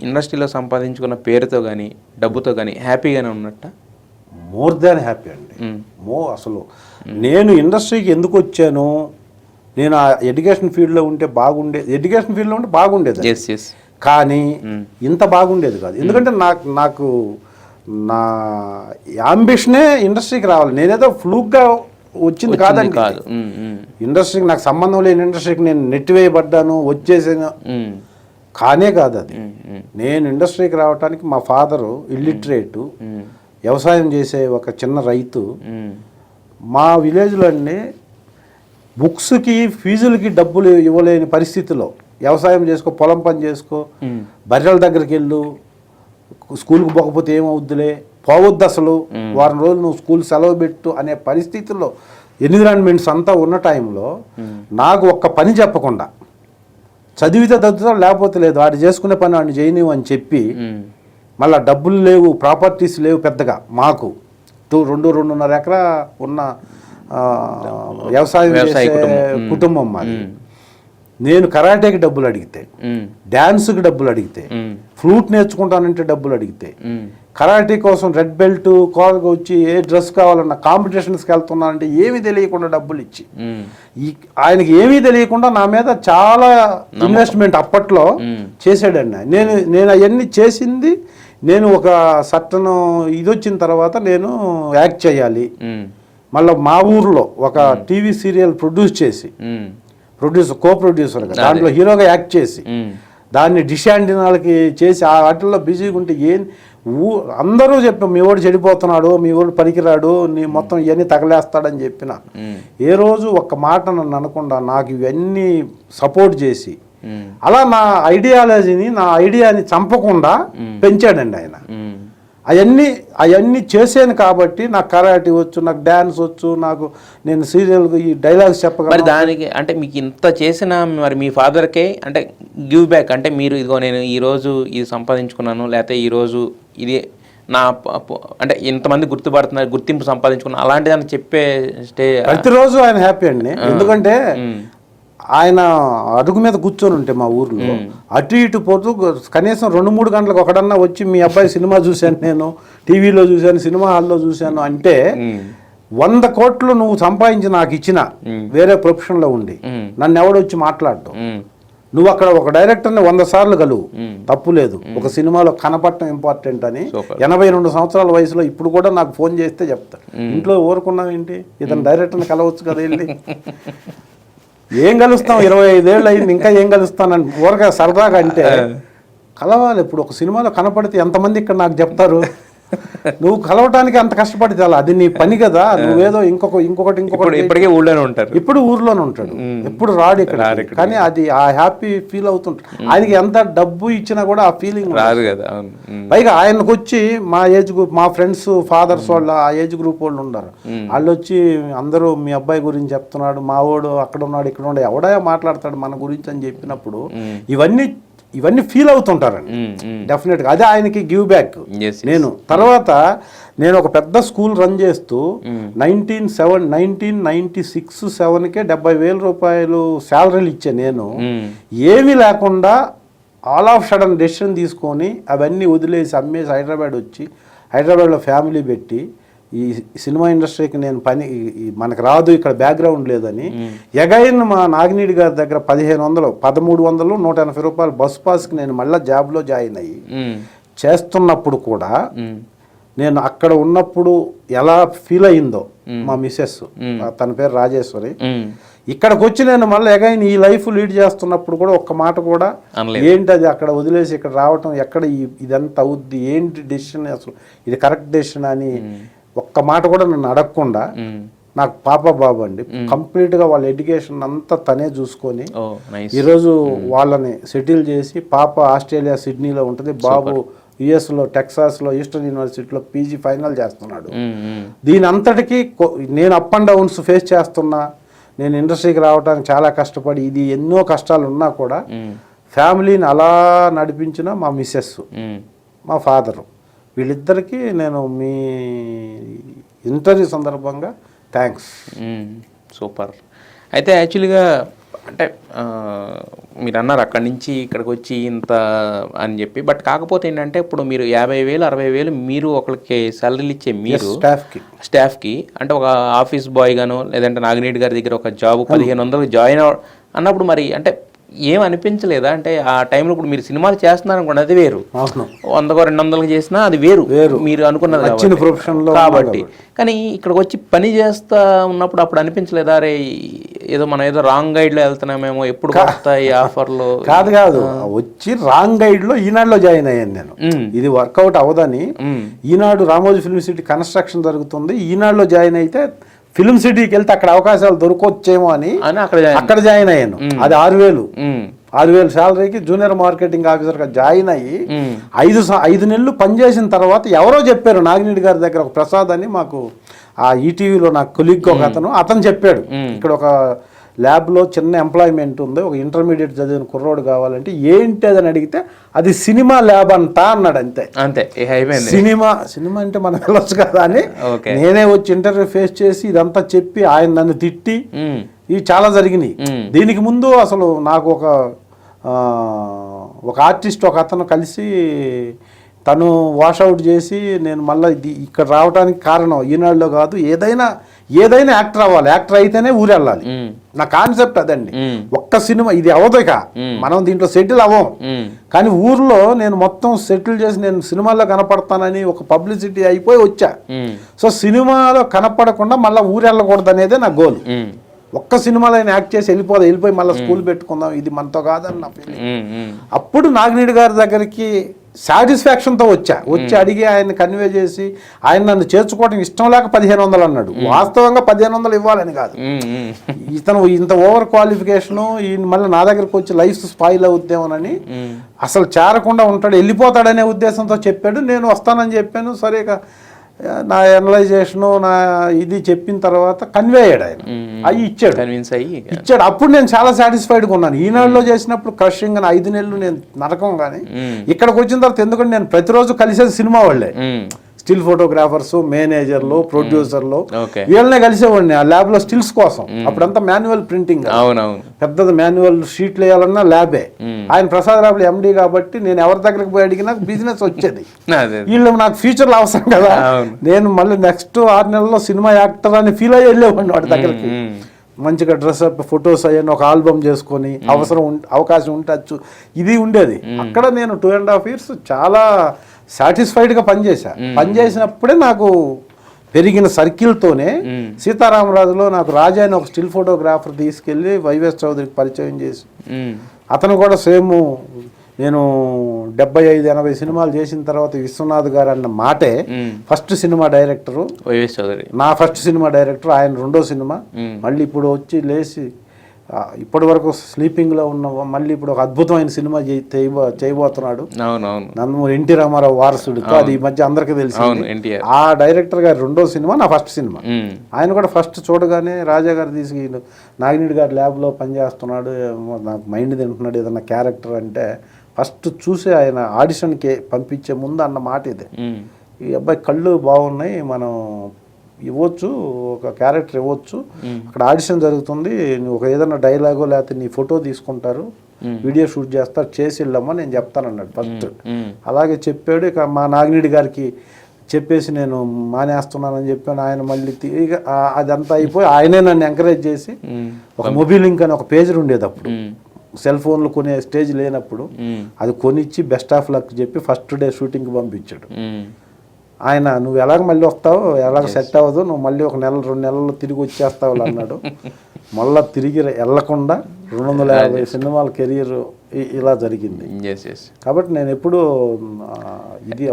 ఇండస్ట్రీలో సంపాదించుకున్న పేరుతో కానీ డబ్బుతో కానీ హ్యాపీగానే ఉన్నట్ట? మోర్ దాన్ హ్యాపీ అండి. అసలు నేను ఇండస్ట్రీకి ఎందుకు వచ్చాను, నేను ఆ ఎడ్యుకేషన్ ఫీల్డ్లో ఉంటే బాగుండేది, కానీ ఇంత బాగుండేది కాదు. ఎందుకంటే నాకు నా అంబిషనే ఇండస్ట్రీకి రావాలి. నేనేదో ఫ్లూక్గా వచ్చింది కాదండి. ఇండస్ట్రీకి నాకు సంబంధం లేని ఇండస్ట్రీకి నేను నెట్టివేయబడ్డాను, వచ్చేసాను కానే కాదు అది. నేను ఇండస్ట్రీకి రావడానికి మా ఫాదరు ఇల్లిటరేటు, వ్యవసాయం చేసే ఒక చిన్న రైతు. మా విలేజ్లో అన్నీ బుక్స్కి ఫీజులకి డబ్బులు ఇవ్వలేని పరిస్థితిలో వ్యవసాయం చేసుకో, పొలం పని చేసుకో, బర్రెల దగ్గరికి వెళ్ళు, స్కూల్కి పోకపోతే ఏమవుద్దులే, పోవద్దు అసలు, వారం రోజులు నువ్వు స్కూల్ సెలవు పెట్టు అనే పరిస్థితుల్లో ఎన్విరాన్మెంట్స్ అంతా ఉన్న టైంలో నాకు ఒక్క పని చెప్పకుండా చదివితే చదువుతాడు లేకపోతే లేదు, వాడు చేసుకునే పని వాడిని చేయనివ్వు అని చెప్పి, మళ్ళీ డబ్బులు లేవు, ప్రాపర్టీస్ లేవు పెద్దగా, మాకు 2.5 ఎకరా ఉన్న వ్యవసాయం చేసే కుటుంబం మాది. నేను కరాటేకి డబ్బులు అడిగితే, డ్యాన్స్కి డబ్బులు అడిగితే, ఫ్లూట్ నేర్చుకుంటానంటే డబ్బులు అడిగితే, కరాటే కోసం రెడ్ బెల్ట్ కోరగా వచ్చి ఏ డ్రెస్ కావాలన్నా కాంపిటీషన్స్కి వెళ్తున్నానంటే ఏమీ తెలియకుండా డబ్బులు ఇచ్చి, ఆయనకి ఏమీ తెలియకుండా నా మీద చాలా ఇన్వెస్ట్మెంట్ అప్పట్లో చేసాడండి. నేను అవన్నీ చేసింది, నేను ఒక సర్టన్ ఇది వచ్చిన తర్వాత నేను యాక్ట్ చేయాలి. మళ్ళీ మా ఊర్లో ఒక టీవీ సీరియల్ ప్రొడ్యూస్ చేసి, కో ప్రొడ్యూసర్గా దాంట్లో హీరోగా యాక్ట్ చేసి, దాన్ని డిష్ యాంటీనాలకి చేసి ఆ వాటిల్లో బిజీగా ఉంటే అందరూ చెప్పాం, మీ వాడు చెడిపోతున్నాడు, మీ వాడు పనికిరాడు, నీ మొత్తం ఇవన్నీ తగలేస్తాడని చెప్పిన ఏ రోజు ఒక్క మాట నన్ను అనకుండా నాకు ఇవన్నీ సపోర్ట్ చేసి, అలా నా ఐడియాని చంపకుండా పెంచాడండి ఆయన. అవన్నీ చేసాను కాబట్టి నాకు కరాటే వచ్చు, నాకు డ్యాన్స్ వచ్చు, నేను సీరియల్కి ఈ డైలాగ్స్ చెప్పగలను. దానికి అంటే మీకు ఇంత చేసిన మరి మీ ఫాదర్కే అంటే గివ్ బ్యాక్ అంటే మీరు ఇదిగో నేను ఈరోజు ఇది సంపాదించుకున్నాను, లేకపోతే ఈరోజు ఇది నా అంటే ఇంతమంది గుర్తుపడుతున్నారు, గుర్తింపు సంపాదించుకున్నాను అలాంటి దాన్ని చెప్పే ప్రతిరోజు ఆయన హ్యాపీ అండి. ఎందుకంటే ఆయన అడుగు మీద కూర్చొని ఉంటే మా ఊర్లో అటు ఇటు పోతూ కనీసం 2-3 గంటలకు ఒకడన్నా వచ్చి మీ అబ్బాయి సినిమా చూశాను, నేను టీవీలో చూశాను, సినిమా హాల్లో చూశాను అంటే 100 కోట్లు నువ్వు సంపాదించి నాకు ఇచ్చిన వేరే ప్రొఫెషన్లో ఉండి నన్ను ఎవడొచ్చి మాట్లాడటం, నువ్వు అక్కడ ఒక డైరెక్టర్ని 100 సార్లు కలువు, తప్పు లేదు. ఒక సినిమాలో కనపడటం ఇంపార్టెంట్ అని 82 సంవత్సరాల వయసులో ఇప్పుడు కూడా నాకు ఫోన్ చేస్తే చెప్తాడు, ఇంట్లో ఊరుకున్నావు ఏంటి, ఇతను డైరెక్టర్ని కలవచ్చు కదా వెళ్ళి. ఏం కలుస్తాం, 25 ఏళ్ళు అయింది, ఇంకా ఏం కలుస్తానని ఊరగా సరదాగా అంటే కలవాలి. ఇప్పుడు ఒక సినిమాలో కనపడితే ఎంతమంది ఇక్కడ నాకు చెప్తారు, నువ్వు కలవటానికి అంత కష్టపడితే అలా, అది నీ పని కదా, నువ్వేదో ఇంకొకటి ఇప్పటికే ఊళ్ళోనే ఉంటారు, ఇప్పుడు ఊర్లోనే ఉంటాడు, ఎప్పుడు రాడు ఇక్కడ. కానీ అది ఆ హ్యాపీ ఫీల్ అవుతుంటాడు. ఆయనకి ఎంత డబ్బు ఇచ్చినా కూడా ఆ ఫీలింగ్ రాదు కదా. పైగా ఆయనకు వచ్చి మా ఏజ్ గ్రూప్, మా ఫ్రెండ్స్ ఫాదర్స్ వాళ్ళ ఆ ఏజ్ గ్రూప్ వాళ్ళు ఉన్నారు, వాళ్ళు వచ్చి అందరూ మీ అబ్బాయి గురించి చెప్తున్నాడు, మా వాడు అక్కడ ఉన్నాడు ఇక్కడ ఉన్నాడు, ఎవడా మాట్లాడతాడు మన గురించి అని చెప్పినప్పుడు ఇవన్నీ ఫీల్ అవుతుంటారండి డెఫినెట్గా. అదే ఆయనకి గివ్ బ్యాక్. నేను ఒక పెద్ద స్కూల్ రన్ చేస్తూ 1996-7కే 70,000 రూపాయలు శాలరీలు ఇచ్చా. నేను ఏమీ లేకుండా ఆల్ ఆఫ్ సడన్ డెసిషన్ తీసుకొని అవన్నీ వదిలేసి అమ్మేసి హైదరాబాద్లో ఫ్యామిలీ పెట్టి, ఈ సినిమా ఇండస్ట్రీకి నేను మనకు రాదు, ఇక్కడ బ్యాక్గ్రౌండ్ లేదని ఎగైన్ మా నాగినీడి గారి దగ్గర 1,500, 1,300, 180 రూపాయలు బస్ పాస్కి నేను మళ్ళీ జాబ్లో జాయిన్ అయ్యి చేస్తున్నప్పుడు కూడా నేను అక్కడ ఉన్నప్పుడు ఎలా ఫీల్ అయ్యిందో మా మిస్సెస్, తన పేరు రాజేశ్వరి, ఇక్కడికి వచ్చి నేను మళ్ళీ ఎగైన్ ఈ లైఫ్ లీడ్ చేస్తున్నప్పుడు కూడా ఒక్క మాట కూడా ఏంటి అది అక్కడ వదిలేసి ఇక్కడ రావటం, ఎక్కడ ఇదంతా అవుద్ది, ఏంటి డెసిషన్, అసలు ఇది కరెక్ట్ డెసిషన్ అని ఒక్క మాట కూడా నన్ను అడగకుండా, నాకు పాప బాబు అండి, కంప్లీట్గా వాళ్ళ ఎడ్యుకేషన్ అంతా తనే చూసుకొని ఈరోజు వాళ్ళని సెటిల్ చేసి, పాప ఆస్ట్రేలియా సిడ్నీలో ఉంటుంది, బాబు యుఎస్లో టెక్సాస్లో ఈస్టర్న్ యూనివర్సిటీలో పీజీ ఫైనల్ చేస్తున్నాడు. దీని అంతటికీ నేను అప్ అండ్ డౌన్స్ ఫేస్ చేస్తున్నా, నేను ఇండస్ట్రీకి రావడానికి చాలా కష్టపడి ఇది ఎన్నో కష్టాలు ఉన్నా కూడా ఫ్యామిలీని అలా నడిపించిన మా మిస్సెస్, మా ఫాదరు, వీళ్ళిద్దరికీ నేను మీ ఇంటర్వ్యూ సందర్భంగా థ్యాంక్స్. సూపర్. అయితే యాక్చువల్గా అంటే మీరు అన్నారు అక్కడి నుంచి ఇక్కడికి వచ్చి ఇంత అని చెప్పి, బట్ కాకపోతే ఏంటంటే ఇప్పుడు మీరు 50,000 60,000 మీరు ఒకరికి సాలరీలు ఇచ్చే మీరు స్టాఫ్కి అంటే ఒక ఆఫీస్ బాయ్ గాను లేదంటే నాగిరెడ్డి గారి దగ్గర ఒక జాబ్ 1,500 జాయిన్ అన్నప్పుడు మరి అంటే ఏం అనిపించలేదా? అంటే ఆ టైంలో ఇప్పుడు మీరు సినిమాలు చేస్తున్నారు అనుకోండి, అది వేరు. 100 200 చేసినా అది వేరు మీరు అనుకున్నది కాబట్టి. కానీ ఇక్కడికి వచ్చి పని చేస్తా ఉన్నప్పుడు అప్పుడు అనిపించలేదా, అరే మనం ఏదో రాంగ్ గైడ్లో వెళ్తున్నామేమో, ఎప్పుడు వస్తాయి ఆఫర్లు? కాదు వచ్చి రాంగ్ గైడ్లో ఈనాడులో జాయిన్ అయ్యాను నేను. ఇది వర్కౌట్ అవ్వదని ఈనాడు రామోజీ ఫిల్మ్ సిటీ కన్స్ట్రక్షన్ జరుగుతుంది, ఈనాడులో జాయిన్ అయితే ఫిల్మ్ సిటీకి వెళ్తే అక్కడ అవకాశాలు దొరకొచ్చేమో అని అక్కడ జాయిన్ అయ్యాను. అది 6,000 శాలరీకి జూనియర్ మార్కెటింగ్ ఆఫీసర్గా జాయిన్ అయ్యి 5 నెలలు పనిచేసిన తర్వాత ఎవరో చెప్పారు, నాగిరెడ్డి గారి దగ్గర ఒక ప్రసాద్ అని మాకు ఆ ఈటీవీలో నాకు కొలీగ్ ఒక అతను చెప్పాడు, ఇక్కడ ఒక ల్యాబ్లో చిన్న ఎంప్లాయ్మెంట్ ఉంది, ఒక ఇంటర్మీడియట్ చదివిన కుర్రోడు కావాలంటే ఏంటి అదని అడిగితే అది సినిమా ల్యాబ్ అంతా అన్నాడు. అంతే సినిమా అంటే మనం వెళ్ళొచ్చు కదా అని నేనే వచ్చి ఇంటర్వ్యూ ఫేస్ చేసి ఇదంతా చెప్పి ఆయన నన్ను తిట్టి ఇవి చాలా జరిగినాయి. దీనికి ముందు అసలు నాకు ఒక ఆర్టిస్ట్ ఒక అతను కలిసి తను వాషౌట్ చేసి నేను మళ్ళీ ఇక్కడ రావడానికి కారణం ఈనాడులో కాదు, ఏదైనా యాక్టర్ అవ్వాలి, యాక్టర్ అయితేనే ఊరు వెళ్ళాలి, నా కాన్సెప్ట్ అదండి. ఒక్క సినిమా ఇది అవ్వదు, ఇక మనం దీంట్లో సెటిల్ అవ్వం, కానీ ఊర్లో నేను మొత్తం సెటిల్ చేసి నేను సినిమాల్లో కనపడతానని ఒక పబ్లిసిటీ అయిపోయి వచ్చా. సో సినిమాలో కనపడకుండా మళ్ళీ ఊరు వెళ్ళకూడదు అనేదే నా గోల్. ఒక్క సినిమాలో ఆయన యాక్ట్ చేసి వెళ్ళిపోయి మళ్ళీ స్కూల్ పెట్టుకుందాం, ఇది మనతో కాదని నా ఫీలింగ్. అప్పుడు నాగిరెడ్డి గారి దగ్గరికి సాటిస్ఫాక్షన్తో వచ్చి అడిగి ఆయన కన్వే చేసి ఆయన నన్ను చేర్చుకోవడం ఇష్టం లేక 1,500 అన్నాడు. వాస్తవంగా 1,500 ఇవ్వాలని కాదు, ఇతను ఇంత ఓవర్ క్వాలిఫికేషను మళ్ళీ నా దగ్గరకు వచ్చి లైఫ్ స్పాయిల్ అవుద్దేమోనని అసలు చేరకుండా ఉంటాడు, వెళ్ళిపోతాడనే ఉద్దేశంతో చెప్పాడు. నేను వస్తానని చెప్పాను. సరే నా ఎనలైజేషను నా ఇది చెప్పిన తర్వాత కన్వే అయ్యాడు ఆయన, అవి ఇచ్చాడు. అప్పుడు నేను చాలా సాటిస్ఫైడ్గా ఉన్నాను. ఈనాడులో చేసినప్పుడు క్రషింగ్ అని 5 నెలలు నేను నరకం, కానీ ఇక్కడికి వచ్చిన తర్వాత ఎందుకంటే నేను ప్రతిరోజు కలిసేది సినిమా వాళ్ళే, స్టిల్ ఫోటోగ్రాఫర్స్, మేనేజర్లు, ప్రొడ్యూసర్లు, వీళ్ళనే కలిసేవాడిని ఆ ల్యాబ్లో స్టిల్స్ కోసం. అప్పుడంతా మాన్యువల్ ప్రింటింగ్, పెద్దది మాన్యువల్ షీట్లు వేయాలన్నా ల్యాబే. ఆయన ప్రసాద్ రావులు ఎండి కాబట్టి నేను ఎవరి దగ్గరికి పోయి అడిగినా బిజినెస్ వచ్చేది. వీళ్ళు నాకు ఫ్యూచర్లో అవసరం కదా, నేను మళ్ళీ నెక్స్ట్ 6 నెలల్లో సినిమా యాక్టర్ అని ఫీల్ అయ్యి వెళ్ళేవాడిని వాడి దగ్గరికి. మంచిగా డ్రెస్అప్ ఫొటోస్ అయ్యాను, ఒక ఆల్బమ్ చేసుకొని అవకాశం ఉండొచ్చు, ఇది ఉండేది. అక్కడ నేను 2.5 years చాలా సాటిస్ఫైడ్గా పనిచేసినప్పుడే నాకు పెరిగిన సర్కిల్తోనే సీతారామరాజులో నాకు రాజా అని ఒక స్టిల్ ఫోటోగ్రాఫర్ తీసుకెళ్ళి వైవేస్ చౌదరికి పరిచయం చేసి, అతను కూడా సేమ్ నేను 75-80 సినిమాలు చేసిన తర్వాత విశ్వనాథ్ గారు అన్న మాటే ఫస్ట్ సినిమా డైరెక్టరు వైవేస్ చౌదరి, నా ఫస్ట్ సినిమా డైరెక్టర్, ఆయన రెండో సినిమా. మళ్ళీ ఇప్పుడు వచ్చి లేచి ఇప్పటి వరకు స్లీపింగ్లో ఉన్న మళ్ళీ ఇప్పుడు ఒక అద్భుతమైన సినిమా చేయబోతున్నాడు. నందమూరి ఎన్టీ రామారావు వారసుడు, అది ఈ మధ్య అందరికీ తెలిసి. ఆ డైరెక్టర్ గారి రెండో సినిమా నా ఫస్ట్ సినిమా. ఆయన కూడా ఫస్ట్ చూడగానే రాజా గారు తీసుకు నాగిరెడ్డి గారి ల్యాబ్లో పనిచేస్తున్నాడు, నాకు మైండ్ తింటున్నాడు ఏదన్నా క్యారెక్టర్ అంటే ఫస్ట్ చూసి ఆయన ఆడిషన్కి పంపించే ముందు అన్న మాట ఇదే, ఈ అబ్బాయి కళ్ళు బాగున్నాయి, మనం ఇవ్వచ్చు, ఒక క్యారెక్టర్ ఇవ్వచ్చు, అక్కడ ఆడిషన్ జరుగుతుంది, నువ్వు ఒక ఏదైనా డైలాగో లేకపోతే నీ ఫోటో తీసుకుంటారు, వీడియో షూట్ చేస్తారు, చేసి వెళ్ళమ్మా నేను చెప్తానన్నాడు ఫస్ట్. అలాగే చెప్పాడు. ఇక మా నాగిరెడ్డి గారికి చెప్పేసి నేను మానేస్తున్నానని చెప్పాను. ఆయన మళ్ళీ అదంతా అయిపోయి ఆయనే నన్ను ఎంకరేజ్ చేసి ఒక మొబైల్ లింక్ అని ఒక పేజ్ ఉండేది అప్పుడు, సెల్ ఫోన్లు కొనే స్టేజ్ లేనప్పుడు, అది కొనిచ్చి బెస్ట్ ఆఫ్ లక్ చెప్పి ఫస్ట్ డే షూటింగ్కి పంపించాడు. ఆయన నువ్వు ఎలాగ మళ్ళీ వస్తావు, ఎలాగ సెట్ అవ్వదు, నువ్వు మళ్ళీ 1 నెల 2 నెలల్లో తిరిగి వచ్చేస్తావు అన్నాడు. మళ్ళీ తిరిగి వెళ్ళకుండా 250 సినిమాల కెరీర్ ఇలా జరిగింది. కాబట్టి నేను ఎప్పుడూ ఇది